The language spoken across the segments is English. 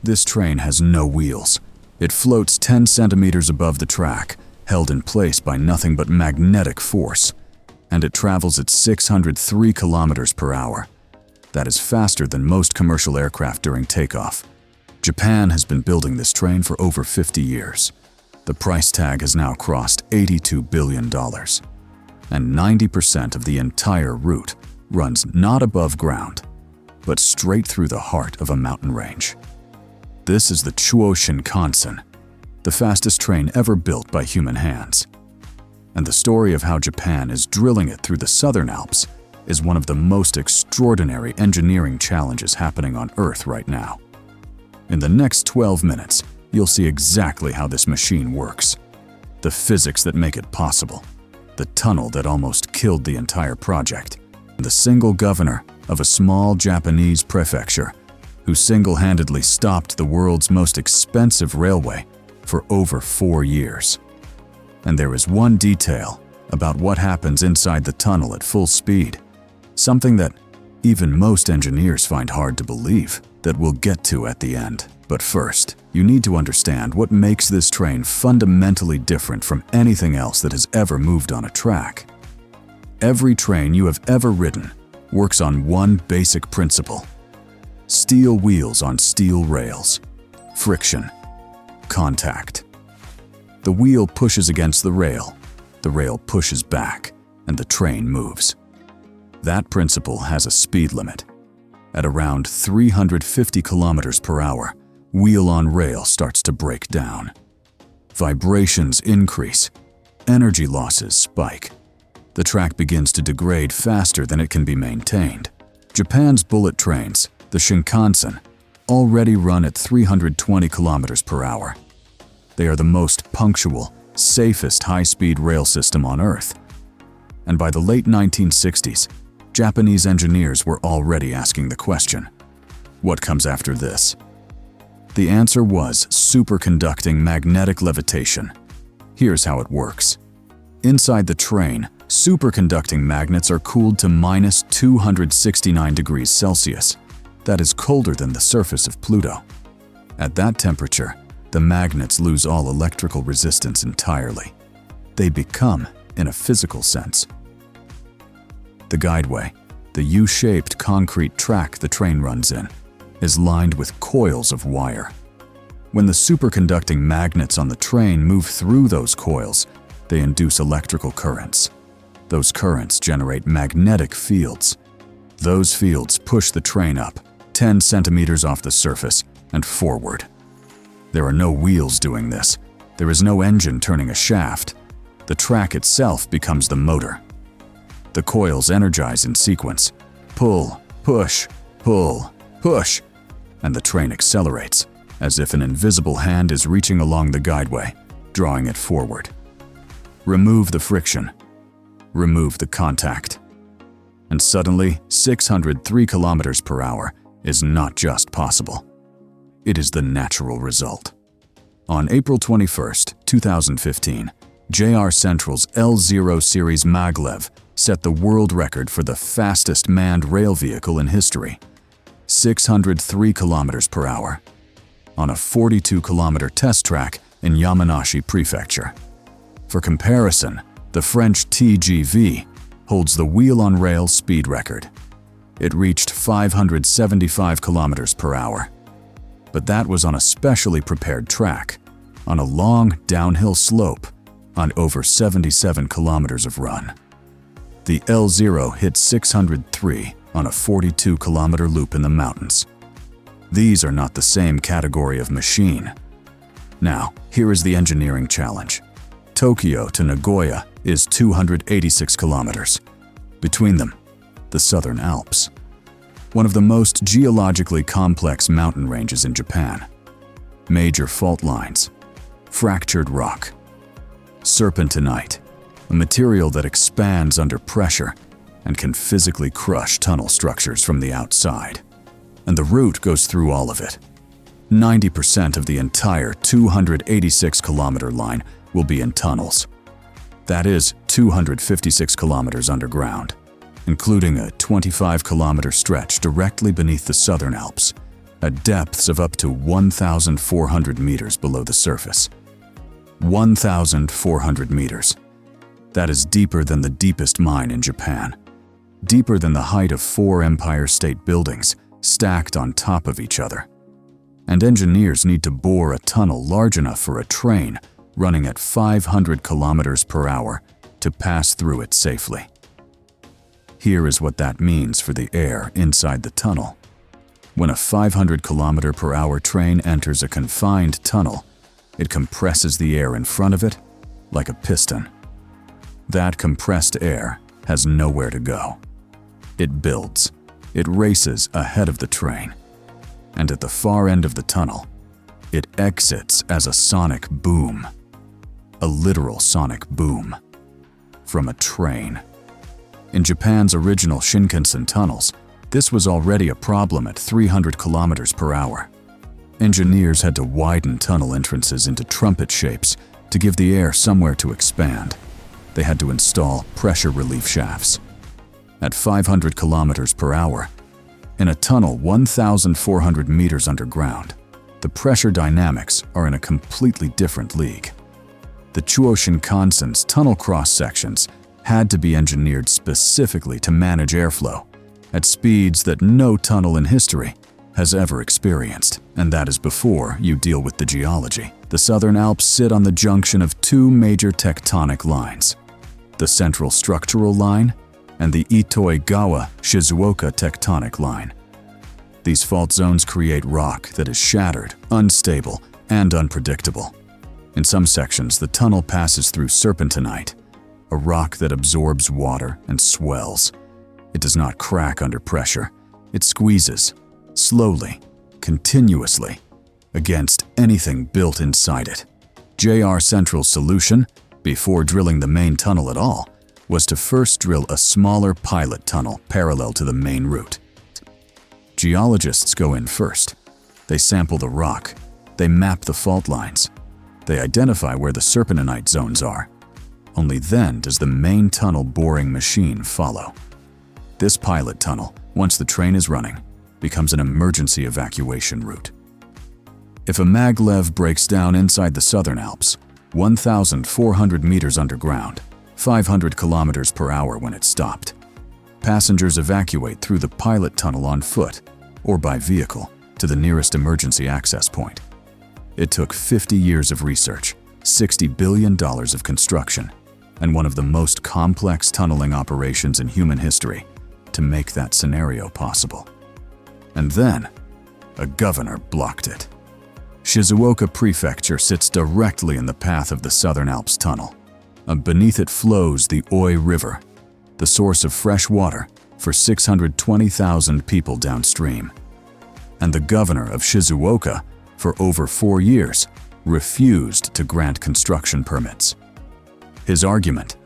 This train has no wheels. It floats 10 centimeters above the track, held in place by nothing but magnetic force, and it travels at 603 kilometers per hour. That is faster than most commercial aircraft during takeoff. Japan has been building this train for over 50 years. The price tag has now crossed $82 billion, and 90% of the entire route runs not above ground, but straight through the heart of a mountain range. This is the Chuo Shinkansen, the fastest train ever built by human hands. And the story of how Japan is drilling it through the Southern Alps is one of the most extraordinary engineering challenges happening on Earth right now. In the next 12 minutes, you'll see exactly how this machine works, the physics that make it possible, the tunnel that almost killed the entire project, and the single governor of a small Japanese prefecture who single-handedly stopped the world's most expensive railway for over 4 years. And there is one detail about what happens inside the tunnel at full speed, something that even most engineers find hard to believe, that we'll get to at the end. But first, you need to understand what makes this train fundamentally different from anything else that has ever moved on a track. Every train you have ever ridden works on one basic principle: steel wheels on steel rails, friction, contact. The wheel pushes against the rail pushes back, and the train moves. That principle has a speed limit. At around 350 kilometers per hour, wheel on rail starts to break down. Vibrations increase, energy losses spike. The track begins to degrade faster than it can be maintained. Japan's bullet trains, the Shinkansen, already run at 320 kilometers per hour. They are the most punctual, safest high-speed rail system on Earth. And by the late 1960s, Japanese engineers were already asking the question, what comes after this? The answer was superconducting magnetic levitation. Here's how it works. Inside the train, superconducting magnets are cooled to minus 269 degrees Celsius. That is colder than the surface of Pluto. At that temperature, the magnets lose all electrical resistance entirely. They become, in a physical sense. The guideway, the U-shaped concrete track the train runs in, is lined with coils of wire. When the superconducting magnets on the train move through those coils, they induce electrical currents. Those currents generate magnetic fields. Those fields push the train up 10 centimeters off the surface and forward. There are no wheels doing this. There is no engine turning a shaft. The track itself becomes the motor. The coils energize in sequence. Pull, push, pull, push, and the train accelerates, as if an invisible hand is reaching along the guideway, drawing it forward. Remove the friction. Remove the contact. And suddenly, 603 kilometers per hour is not just possible. It is the natural result. On April 21, 2015, JR Central's L0 series Maglev set the world record for the fastest manned rail vehicle in history, 603 kilometers per hour, on a 42-kilometer test track in Yamanashi Prefecture. For comparison, the French TGV holds the wheel-on-rail speed record. It reached 575 kilometers per hour. But that was on a specially prepared track, on a long downhill slope, on over 77 kilometers of run. The L0 hit 603 on a 42-kilometer loop in the mountains. These are not the same category of machine. Now, here is the engineering challenge. Tokyo to Nagoya is 286 kilometers. Between them, the Southern Alps, one of the most geologically complex mountain ranges in Japan. Major fault lines, fractured rock, serpentinite, a material that expands under pressure and can physically crush tunnel structures from the outside. And the route goes through all of it. 90% of the entire 286-kilometer line will be in tunnels. That is 256 kilometers underground, including a 25-kilometer stretch directly beneath the Southern Alps, at depths of up to 1,400 meters below the surface. 1,400 meters. That is deeper than the deepest mine in Japan. Deeper than the height of 4 Empire State Buildings stacked on top of each other. And engineers need to bore a tunnel large enough for a train running at 500 kilometers per hour to pass through it safely. Here is what that means for the air inside the tunnel. When a 500 kilometer per hour train enters a confined tunnel, it compresses the air in front of it like a piston. That compressed air has nowhere to go. It builds. It races ahead of the train. And at the far end of the tunnel, it exits as a sonic boom. A literal sonic boom. From a train. In Japan's original Shinkansen tunnels, this was already a problem at 300 kilometers per hour. Engineers had to widen tunnel entrances into trumpet shapes to give the air somewhere to expand. They had to install pressure relief shafts. At 500 kilometers per hour, in a tunnel 1,400 meters underground, the pressure dynamics are in a completely different league. The Chuo Shinkansen's tunnel cross-sections had to be engineered specifically to manage airflow at speeds that no tunnel in history has ever experienced, and that is before you deal with the geology. The Southern Alps sit on the junction of 2 major tectonic lines, the Central Structural Line and the Itoi-Gawa-Shizuoka tectonic line. These fault zones create rock that is shattered, unstable, and unpredictable. In some sections, the tunnel passes through serpentinite, a rock that absorbs water and swells. It does not crack under pressure. It squeezes, slowly, continuously, against anything built inside it. JR Central's solution, before drilling the main tunnel at all, was to first drill a smaller pilot tunnel parallel to the main route. Geologists go in first. They sample the rock. They map the fault lines. They identify where the serpentinite zones are. Only then does the main tunnel boring machine follow. This pilot tunnel, once the train is running, becomes an emergency evacuation route. If a maglev breaks down inside the Southern Alps, 1,400 meters underground, 500 kilometers per hour when it stopped, passengers evacuate through the pilot tunnel on foot or by vehicle to the nearest emergency access point. It took 50 years of research, $60 billion of construction, and one of the most complex tunneling operations in human history to make that scenario possible. And then, a governor blocked it. Shizuoka Prefecture sits directly in the path of the Southern Alps tunnel. Beneath it flows the Oi River, the source of fresh water for 620,000 people downstream. And the governor of Shizuoka, for over 4 years, refused to grant construction permits. His argument: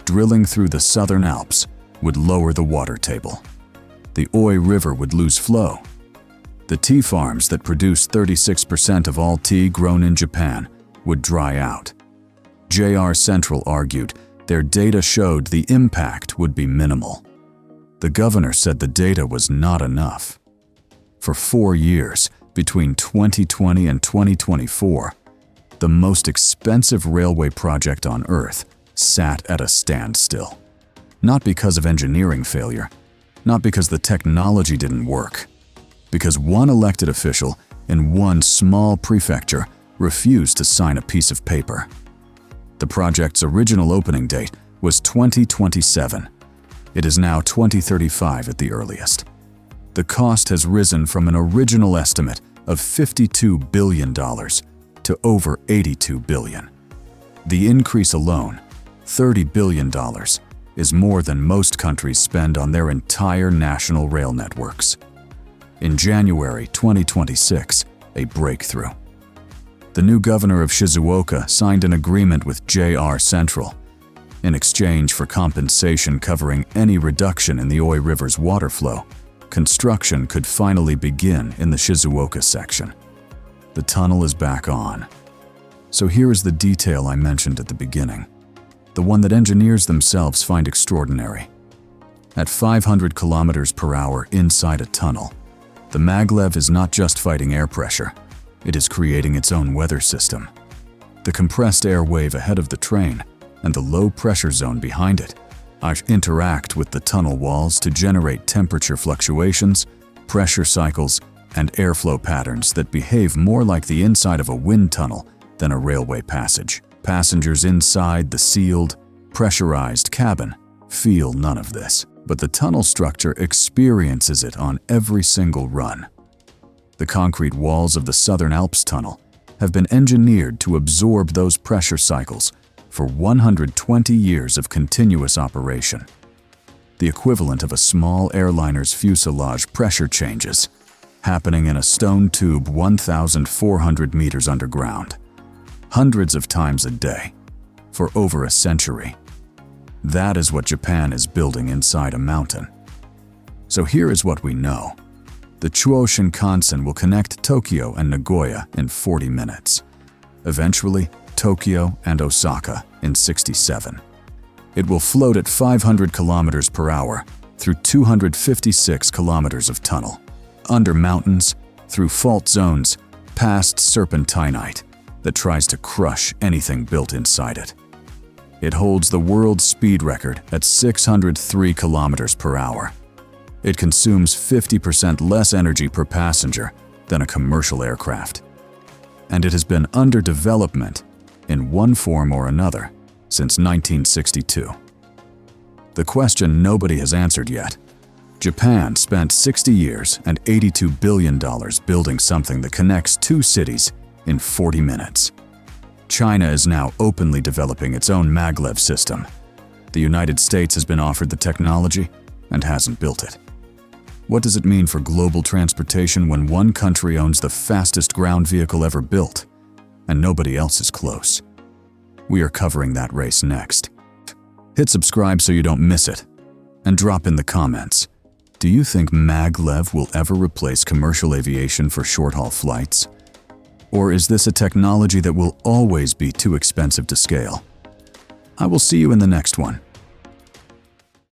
drilling through the Southern Alps would lower the water table. The Oi River would lose flow. The tea farms that produce 36% of all tea grown in Japan would dry out. JR Central argued their data showed the impact would be minimal. The governor said the data was not enough. For 4 years, between 2020 and 2024, the most expensive railway project on Earth sat at a standstill. Not because of engineering failure, not because the technology didn't work, because one elected official in one small prefecture refused to sign a piece of paper. The project's original opening date was 2027. It is now 2035 at the earliest. The cost has risen from an original estimate of $52 billion to over $82 billion. The increase alone, $30 billion, is more than most countries spend on their entire national rail networks. In January 2026, a breakthrough. The new governor of Shizuoka signed an agreement with JR Central. In exchange for compensation covering any reduction in the Oi River's water flow, construction could finally begin in the Shizuoka section. The tunnel is back on. So here is the detail I mentioned at the beginning, the one that engineers themselves find extraordinary. At 500 kilometers per hour inside a tunnel, The Maglev is not just fighting air pressure, it is creating its own weather system. The compressed air wave ahead of the train and the low pressure zone behind it interact with the tunnel walls to generate temperature fluctuations, pressure cycles, and airflow patterns that behave more like the inside of a wind tunnel than a railway passage. Passengers inside the sealed, pressurized cabin feel none of this, but the tunnel structure experiences it on every single run. The concrete walls of the Southern Alps tunnel have been engineered to absorb those pressure cycles for 120 years of continuous operation. The equivalent of a small airliner's fuselage pressure changes, happening in a stone tube 1,400 meters underground, hundreds of times a day, for over a century. That is what Japan is building inside a mountain. So here is what we know. The Chuo Shinkansen will connect Tokyo and Nagoya in 40 minutes. Eventually, Tokyo and Osaka in 67. It will float at 500 kilometers per hour through 256 kilometers of tunnel, under mountains, through fault zones, past Serpentinite that tries to crush anything built inside it. It holds the world speed record at 603 kilometers per hour. It consumes 50% less energy per passenger than a commercial aircraft. And it has been under development in one form or another since 1962. The question nobody has answered yet. Japan spent 60 years and $82 billion building something that connects two cities in 40 minutes. China is now openly developing its own maglev system. The United States has been offered the technology and hasn't built it. What does it mean for global transportation when one country owns the fastest ground vehicle ever built, and nobody else is close? We are covering that race next. Hit subscribe so you don't miss it, and drop in the comments. Do you think maglev will ever replace commercial aviation for short-haul flights? Or is this a technology that will always be too expensive to scale? I will see you in the next one.